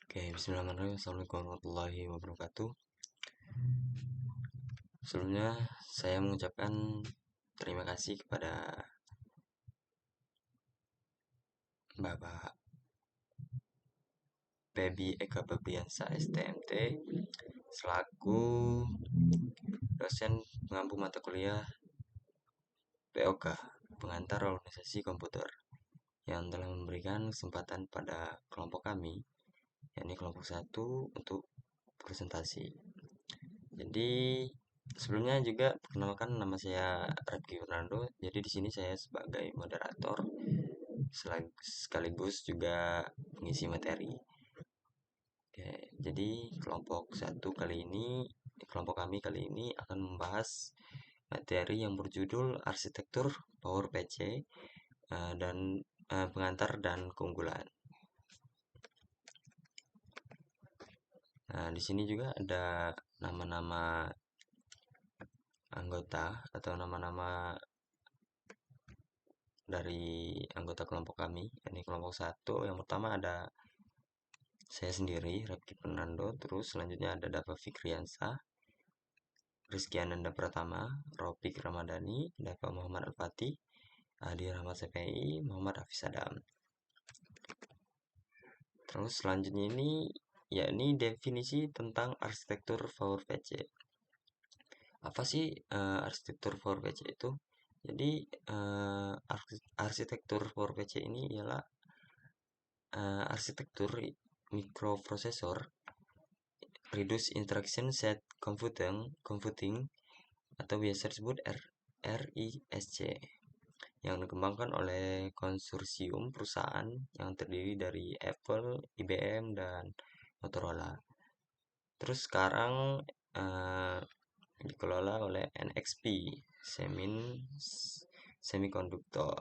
Oke, bismillahirrahmanirrahim. Assalamualaikum warahmatullahi wabarakatuh. Sebelumnya, saya mengucapkan terima kasih kepada Bapak Febi Eka Febriansa STMT selaku dosen pengampu mata kuliah POK, pengantar organisasi komputer, yang telah memberikan kesempatan pada kelompok kami, yakni kelompok 1, untuk presentasi. Jadi sebelumnya juga perkenalkan, nama saya Radki Fernando. Jadi di sini saya sebagai moderator sekaligus juga pengisi materi. Oke, jadi kelompok kami kali ini akan membahas materi yang berjudul arsitektur Power PC dan pengantar dan keunggulan. Nah, di sini juga ada nama-nama anggota atau nama-nama dari anggota kelompok kami. Ini kelompok 1, yang pertama ada saya sendiri, Radki Fernando. Terus selanjutnya ada Dava Fikriansa, Rizky Ananda Pratama, Ropik Ramadhani, Dava Muhammad Al-Fatih, Adi Rahmat CPI, Muhammad Hafiz Adam. Terus selanjutnya ini yakni definisi tentang arsitektur PowerPC. Apa sih arsitektur PowerPC itu? Jadi arsitektur PowerPC ini ialah arsitektur mikroprosesor Reduced Instruction Set Computing atau biasa disebut RISC, yang dikembangkan oleh konsorsium perusahaan yang terdiri dari Apple, IBM, dan Motorola. Terus sekarang dikelola oleh NXP Semiconductor.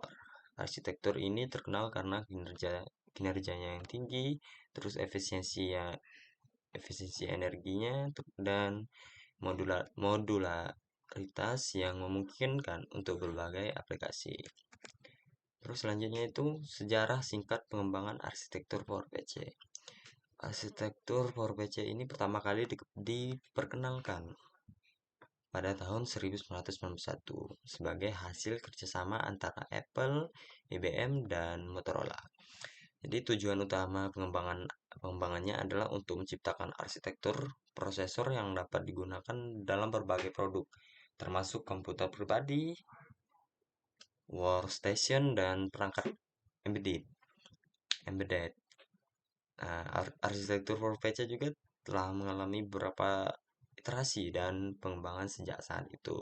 Arsitektur ini terkenal karena kinerjanya yang tinggi, terus efisiensi energinya, dan modularitas yang memungkinkan untuk berbagai aplikasi. Terus selanjutnya itu sejarah singkat pengembangan arsitektur PowerPC. Arsitektur PowerPC ini pertama kali diperkenalkan pada tahun 1991 sebagai hasil kerjasama antara Apple, IBM, dan Motorola. Jadi tujuan utama pengembangannya adalah untuk menciptakan arsitektur prosesor yang dapat digunakan dalam berbagai produk, termasuk komputer pribadi, workstation, dan perangkat embedded. Nah, arsitektur PowerPC juga telah mengalami beberapa iterasi dan pengembangan sejak saat itu.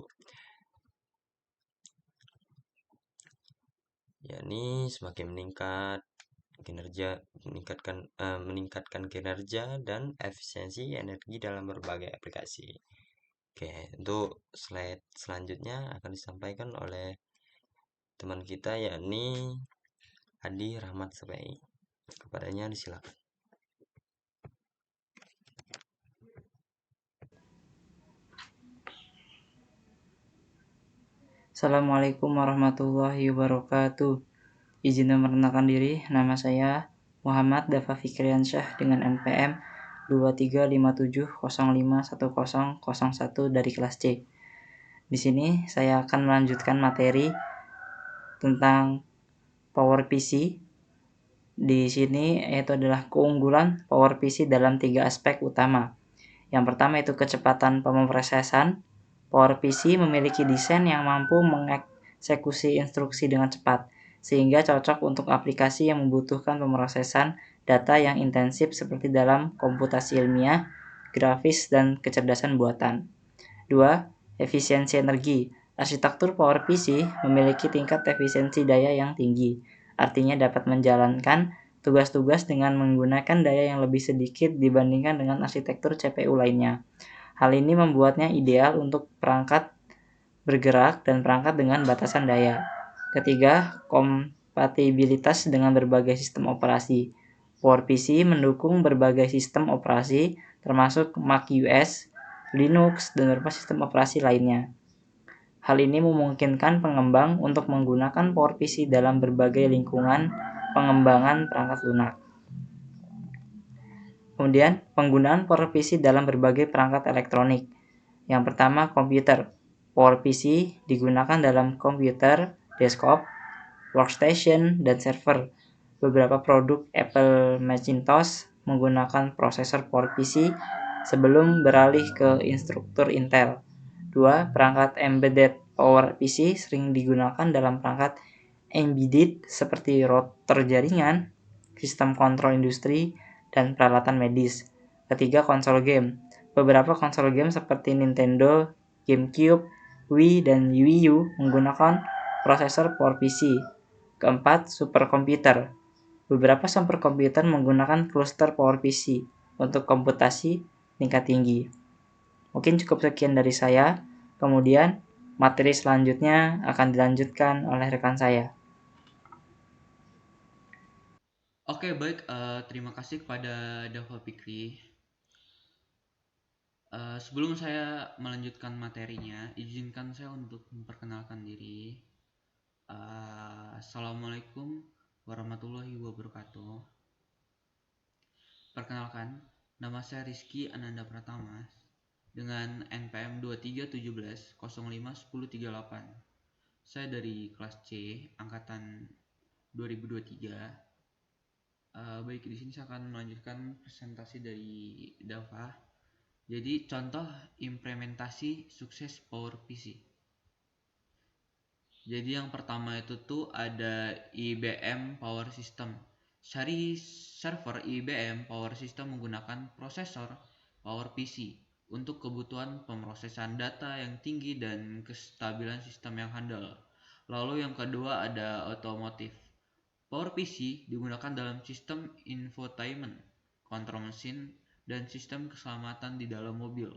Yakni semakin meningkatkan kinerja dan efisiensi energi dalam berbagai aplikasi. Oke, untuk slide selanjutnya akan disampaikan oleh teman kita, yakni Adi Rahmat CPI. Kepadanya disilakan. Assalamualaikum warahmatullahi wabarakatuh. Izin memperkenalkan diri, nama saya Muhammad Dava Fikriansyah dengan NPM 2357051001 dari kelas C. Di sini saya akan melanjutkan materi tentang PowerPC. Di sini yaitu adalah keunggulan PowerPC dalam 3 aspek utama. Yang pertama itu kecepatan pemrosesan. PowerPC memiliki desain yang mampu mengeksekusi instruksi dengan cepat, sehingga cocok untuk aplikasi yang membutuhkan pemrosesan data yang intensif seperti dalam komputasi ilmiah, grafis, dan kecerdasan buatan. 2. Efisiensi energi. Arsitektur PowerPC memiliki tingkat efisiensi daya yang tinggi, artinya dapat menjalankan tugas-tugas dengan menggunakan daya yang lebih sedikit dibandingkan dengan arsitektur CPU lainnya. Hal ini membuatnya ideal untuk perangkat bergerak dan perangkat dengan batasan daya. Ketiga, kompatibilitas dengan berbagai sistem operasi. PowerPC mendukung berbagai sistem operasi termasuk Mac OS, Linux, dan beberapa sistem operasi lainnya. Hal ini memungkinkan pengembang untuk menggunakan PowerPC dalam berbagai lingkungan pengembangan perangkat lunak. Kemudian, penggunaan PowerPC dalam berbagai perangkat elektronik. Yang pertama, komputer. PowerPC digunakan dalam komputer, desktop, workstation, dan server. Beberapa produk Apple Macintosh menggunakan prosesor PowerPC sebelum beralih ke instruktur Intel. 2. Perangkat embedded. PowerPC sering digunakan dalam perangkat embedded seperti router jaringan, sistem kontrol industri, dan peralatan medis. Ketiga, konsol game. Beberapa konsol game seperti Nintendo, GameCube, Wii, dan Wii U menggunakan prosesor PowerPC. Keempat, superkomputer. Beberapa superkomputer menggunakan cluster PowerPC untuk komputasi tingkat tinggi. Mungkin cukup sekian dari saya. Kemudian, materi selanjutnya akan dilanjutkan oleh rekan saya. Oke, baik. Terima kasih kepada Dava Fikri. Sebelum saya melanjutkan materinya, izinkan saya untuk memperkenalkan diri. Assalamualaikum warahmatullahi wabarakatuh. Perkenalkan, nama saya Rizky Ananda Pratama dengan NPM 2317051038. Saya dari kelas C, angkatan 2023. Baik, di sini saya akan melanjutkan presentasi dari Dava. Jadi, contoh implementasi sukses PowerPC. Jadi yang pertama itu tuh ada IBM Power System. Server IBM Power System menggunakan prosesor PowerPC untuk kebutuhan pemrosesan data yang tinggi dan kestabilan sistem yang handal. Lalu yang kedua ada otomotif. PowerPC digunakan dalam sistem infotainment, kontrol mesin, dan sistem keselamatan di dalam mobil.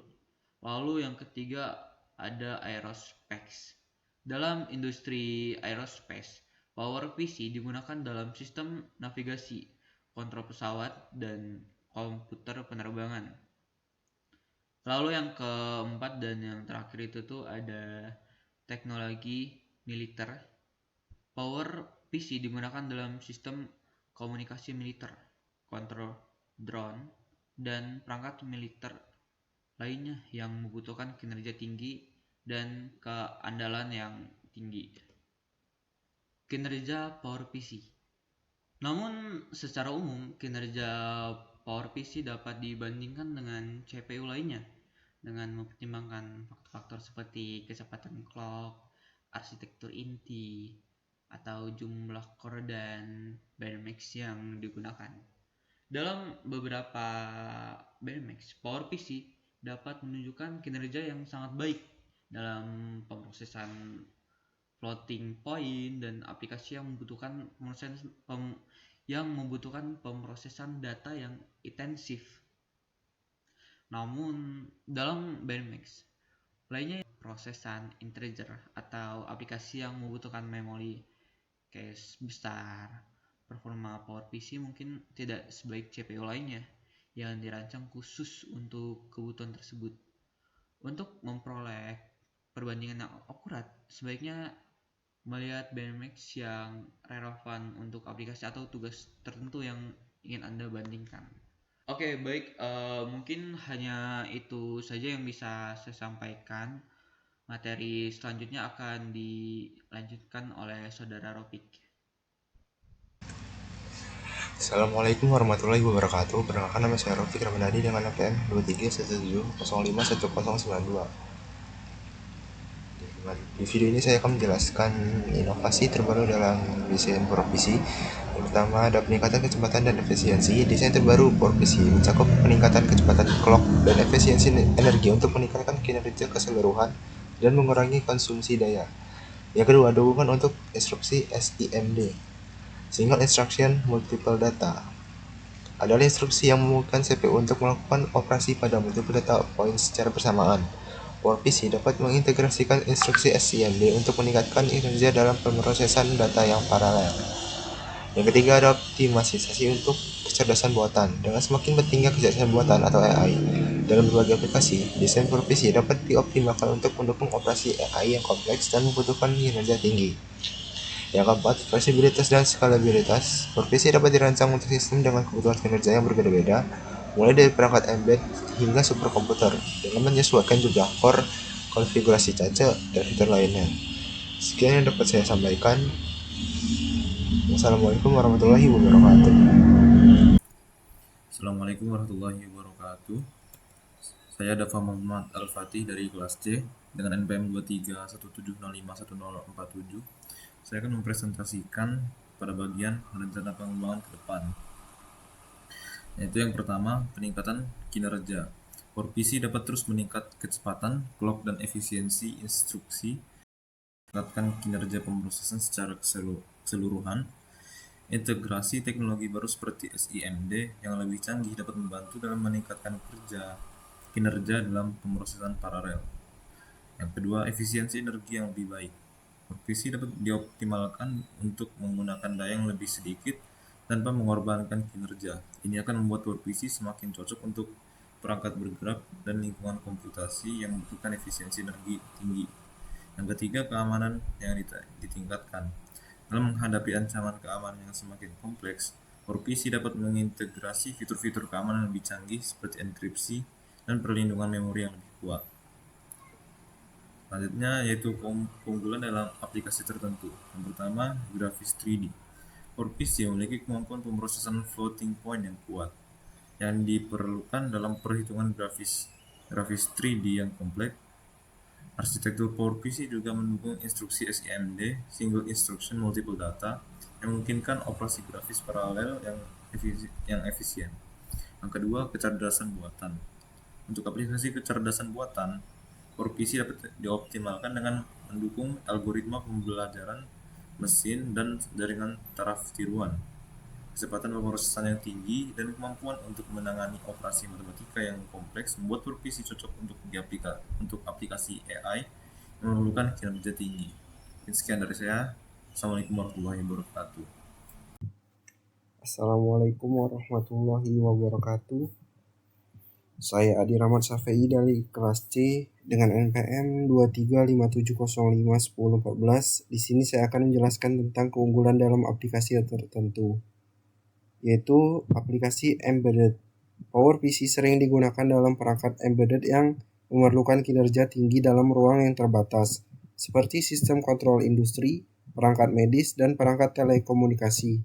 Lalu yang ketiga ada aerospace. Dalam industri aerospace, PowerPC digunakan dalam sistem navigasi, kontrol pesawat, dan komputer penerbangan. Lalu yang keempat dan yang terakhir itu tuh ada teknologi militer. PowerPC digunakan dalam sistem komunikasi militer, kontrol drone, dan perangkat militer lainnya yang membutuhkan kinerja tinggi dan keandalan yang tinggi. Kinerja PowerPC. Namun secara umum kinerja PowerPC dapat dibandingkan dengan CPU lainnya dengan mempertimbangkan faktor-faktor seperti kecepatan clock, arsitektur inti, atau jumlah core dan benchmark yang digunakan. Dalam beberapa benchmark, PowerPC dapat menunjukkan kinerja yang sangat baik dalam pemrosesan floating point dan aplikasi yang membutuhkan pemrosesan data yang intensif. Namun dalam benchmark lainnya, prosesan integer atau aplikasi yang membutuhkan memori cache besar, performa PowerPC mungkin tidak sebaik CPU lainnya yang dirancang khusus untuk kebutuhan tersebut. Untuk memperoleh perbandingan yang akurat, sebaiknya melihat benchmark yang relevan untuk aplikasi atau tugas tertentu yang ingin Anda bandingkan. Oke, baik. Mungkin hanya itu saja yang bisa saya sampaikan. Materi selanjutnya akan dilanjutkan oleh Saudara Rofik. Assalamualaikum warahmatullahi wabarakatuh. Perkenalkan, nama saya Rofik Ramadhani dengan NPM 2317051092. Di video ini saya akan menjelaskan inovasi terbaru dalam desain PowerPC. Yang pertama ada peningkatan kecepatan dan efisiensi. Desain terbaru PowerPC mencakup peningkatan kecepatan clock dan efisiensi energi untuk meningkatkan kinerja keseluruhan dan mengurangi konsumsi daya. Yang kedua, dukungan untuk instruksi SIMD, Single Instruction Multiple Data, adalah instruksi yang memungkinkan CPU untuk melakukan operasi pada multiple data point secara bersamaan. PowerPC dapat mengintegrasikan instruksi SIMD untuk meningkatkan kinerja dalam pemrosesan data yang paralel. Yang ketiga ada optimalisasi untuk kecerdasan buatan. Dengan semakin pentingnya kecerdasan buatan atau AI dalam berbagai aplikasi, desain PowerPC dapat dioptimalkan untuk mendukung operasi AI yang kompleks dan membutuhkan kinerja tinggi. Yang keempat, fleksibilitas dan skalabilitas. PowerPC dapat dirancang untuk sistem dengan kebutuhan kinerja yang berbeda-beda, mulai dari perangkat embed hingga superkomputer, dengan menyesuaikan jumlah core, konfigurasi cache, dan fitur lainnya. Sekian yang dapat saya sampaikan. Wassalamualaikum warahmatullahi wabarakatuh. Assalamualaikum warahmatullahi wabarakatuh. Saya Dafa Muhammad Al-Fatih dari kelas C dengan NPM 2317051047. Saya akan mempresentasikan pada bagian rencana pengembangan ke depan. Yaitu yang pertama, peningkatan kinerja. PowerPC dapat terus meningkat kecepatan, clock, dan efisiensi instruksi, meningkatkan kinerja pemrosesan secara keseluruhan. Integrasi teknologi baru seperti SIMD yang lebih canggih dapat membantu dalam meningkatkan kinerja dalam pemrosesan paralel. Yang kedua, efisiensi energi yang lebih baik. PowerPC dapat dioptimalkan untuk menggunakan daya yang lebih sedikit tanpa mengorbankan kinerja. Ini akan membuat PowerPC semakin cocok untuk perangkat bergerak dan lingkungan komputasi yang membutuhkan efisiensi energi tinggi. Yang ketiga, keamanan yang ditingkatkan. Dalam menghadapi ancaman keamanan yang semakin kompleks, PowerPC dapat mengintegrasi fitur-fitur keamanan lebih canggih seperti enkripsi dan perlindungan memori yang lebih kuat. Selanjutnya yaitu keunggulan dalam aplikasi tertentu. Yang pertama, grafis 3D. PowerPC memiliki kemampuan pemrosesan floating point yang kuat, yang diperlukan dalam perhitungan grafis 3D yang kompleks. Arsitektur PowerPC juga mendukung instruksi SIMD, Single Instruction Multiple Data, yang memungkinkan operasi grafis paralel yang efisien. Yang kedua, kecerdasan buatan. Untuk aplikasi kecerdasan buatan, PowerPC dapat dioptimalkan dengan mendukung algoritma pembelajaran mesin dan jaringan taraf tiruan, kecepatan pemrosesan yang tinggi, dan kemampuan untuk menangani operasi matematika yang kompleks membuat PowerPC cocok untuk aplikasi AI yang memerlukan kinerja tinggi. Sekian dari saya. Assalamualaikum warahmatullahi wabarakatuh. Assalamualaikum warahmatullahi wabarakatuh. Saya Adi Rahmat Syafei dari kelas C dengan NPM 2357051014. Di sini saya akan menjelaskan tentang keunggulan dalam aplikasi tertentu, yaitu aplikasi embedded. PowerPC sering digunakan dalam perangkat embedded yang memerlukan kinerja tinggi dalam ruang yang terbatas, seperti sistem kontrol industri, perangkat medis, dan perangkat telekomunikasi.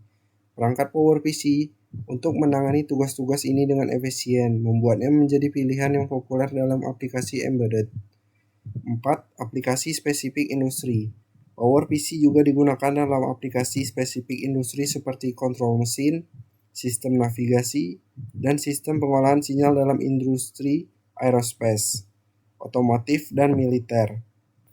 Perangkat PowerPC untuk menangani tugas-tugas ini dengan efisien, membuatnya menjadi pilihan yang populer dalam aplikasi embedded. 4. Aplikasi spesifik industri. PowerPC juga digunakan dalam aplikasi spesifik industri seperti kontrol mesin, sistem navigasi, dan sistem pengolahan sinyal dalam industri aerospace, otomotif, dan militer.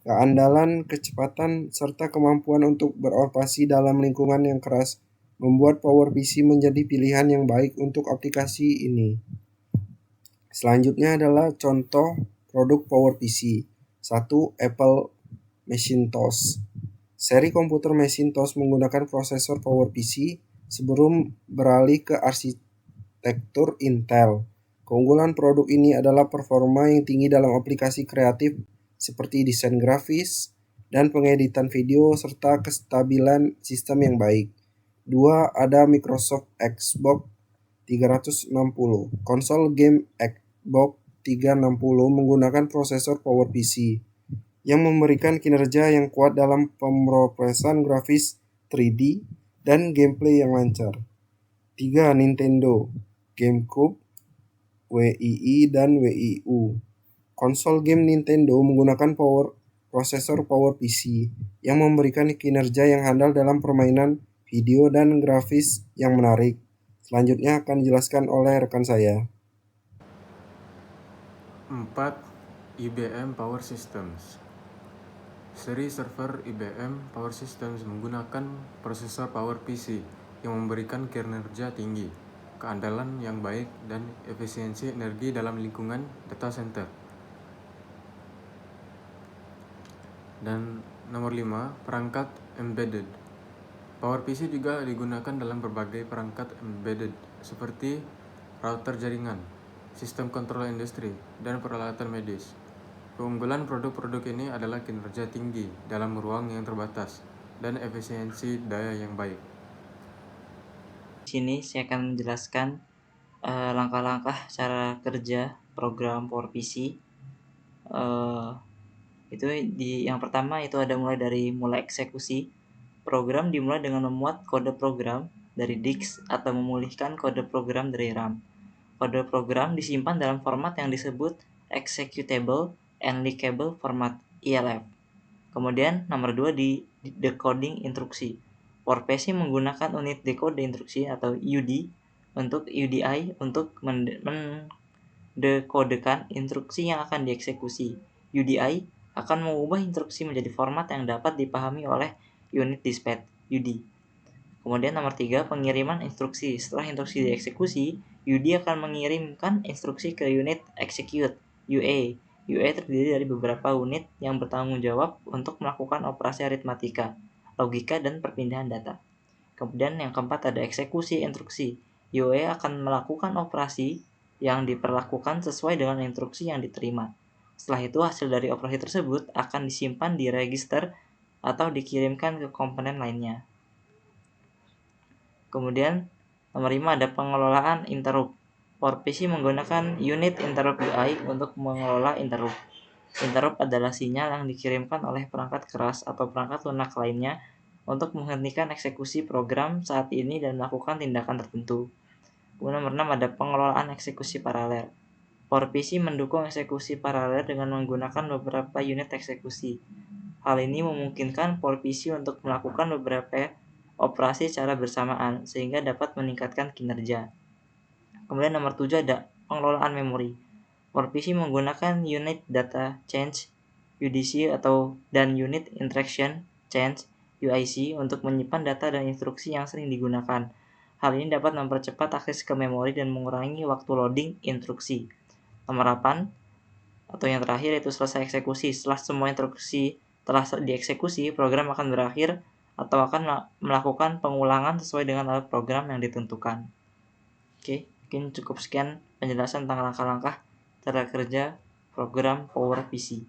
Keandalan, kecepatan, serta kemampuan untuk beroperasi dalam lingkungan yang keras membuat PowerPC menjadi pilihan yang baik untuk aplikasi ini. Selanjutnya adalah contoh produk PowerPC. 1. Apple Macintosh. Seri komputer Macintosh menggunakan prosesor PowerPC sebelum beralih ke arsitektur Intel. Keunggulan produk ini adalah performa yang tinggi dalam aplikasi kreatif seperti desain grafis dan pengeditan video serta kestabilan sistem yang baik. 2. Ada Microsoft Xbox 360. Konsol game Xbox 360 menggunakan prosesor PowerPC yang memberikan kinerja yang kuat dalam pemrosesan grafis 3D dan gameplay yang lancar. 3. Nintendo GameCube, Wii dan Wii U. Konsol game Nintendo menggunakan prosesor PowerPC yang memberikan kinerja yang handal dalam permainan video dan grafis yang menarik. Selanjutnya akan dijelaskan oleh rekan saya. 4. IBM Power Systems. Seri server IBM Power Systems menggunakan prosesor PowerPC yang memberikan kinerja tinggi, keandalan yang baik, dan efisiensi energi dalam lingkungan data center. Dan nomor 5, perangkat embedded. PowerPC juga digunakan dalam berbagai perangkat embedded seperti router jaringan, sistem kontrol industri, dan peralatan medis. Keunggulan produk-produk ini adalah kinerja tinggi dalam ruang yang terbatas dan efisiensi daya yang baik. Di sini saya akan menjelaskan langkah-langkah cara kerja program PowerPC. Itu yang pertama itu ada mulai eksekusi. Program dimulai dengan memuat kode program dari disk atau memulihkan kode program dari RAM. Kode program disimpan dalam format yang disebut executable and leakable format (ELF). Kemudian nomor 2 di decoding instruksi. PowerPC menggunakan unit dekode instruksi atau UDI untuk mendekodekan instruksi yang akan dieksekusi. UDI akan mengubah instruksi menjadi format yang dapat dipahami oleh unit dispatch UD. Kemudian nomor 3, pengiriman instruksi. Setelah instruksi dieksekusi, UD akan mengirimkan instruksi ke unit execute UA. UA terdiri dari beberapa unit yang bertanggung jawab untuk melakukan operasi aritmatika, logika, dan perpindahan data. Kemudian yang keempat ada eksekusi instruksi. UA akan melakukan operasi yang diperlakukan sesuai dengan instruksi yang diterima. Setelah itu hasil dari operasi tersebut akan disimpan di register atau dikirimkan ke komponen lainnya. Kemudian nomor 5 ada pengelolaan interrupt. PowerPC menggunakan unit interrupt UI untuk mengelola interrupt. Interrupt adalah sinyal yang dikirimkan oleh perangkat keras atau perangkat lunak lainnya untuk menghentikan eksekusi program saat ini dan melakukan tindakan tertentu. Kemudian nomor 6 ada pengelolaan eksekusi paralel. PowerPC mendukung eksekusi paralel dengan menggunakan beberapa unit eksekusi. Hal ini memungkinkan PowerPC untuk melakukan beberapa operasi secara bersamaan sehingga dapat meningkatkan kinerja. Kemudian nomor 7 ada pengelolaan memori. PowerPC menggunakan unit data change UDC dan unit interaction change UIC untuk menyimpan data dan instruksi yang sering digunakan. Hal ini dapat mempercepat akses ke memori dan mengurangi waktu loading instruksi. Nomor 8 atau yang terakhir yaitu selesai eksekusi. Setelah semua instruksi telah dieksekusi, program akan berakhir atau akan melakukan pengulangan sesuai dengan alat program yang ditentukan. Oke, mungkin cukup sekian penjelasan tentang langkah-langkah cara kerja program PowerPC.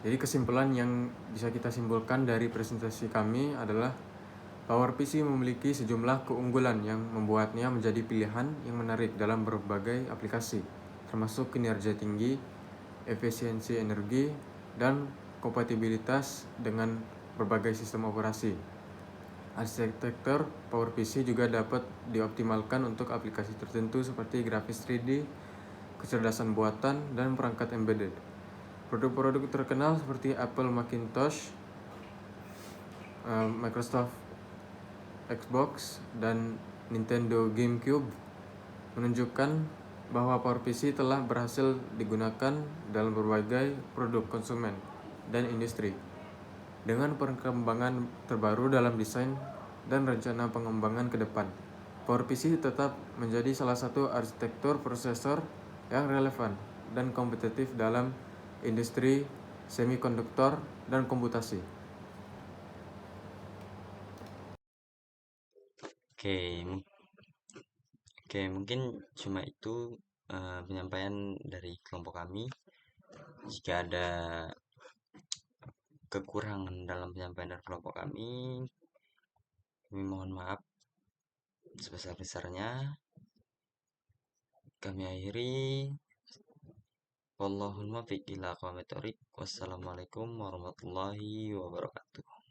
Jadi kesimpulan yang bisa kita simpulkan dari presentasi kami adalah PowerPC memiliki sejumlah keunggulan yang membuatnya menjadi pilihan yang menarik dalam berbagai aplikasi, termasuk kinerja tinggi, efisiensi energi, dan kompatibilitas dengan berbagai sistem operasi. Arsitektur PowerPC juga dapat dioptimalkan untuk aplikasi tertentu seperti grafis 3D, kecerdasan buatan, dan perangkat embedded. Produk-produk terkenal seperti Apple Macintosh, Microsoft Xbox, dan Nintendo GameCube menunjukkan bahwa PowerPC telah berhasil digunakan dalam berbagai produk konsumen dan industri. Dengan perkembangan terbaru dalam desain dan rencana pengembangan ke depan, PowerPC tetap menjadi salah satu arsitektur prosesor yang relevan dan kompetitif dalam industri semikonduktor dan komputasi. Oke, mungkin cuma itu penyampaian dari kelompok kami. Jika ada kekurangan dalam penyampaian dari kelompok kami mohon maaf sebesar-besarnya. Kami akhiri. Wallahul muwaffiq ila aqwamit thoriq. Wassalamualaikum warahmatullahi wabarakatuh.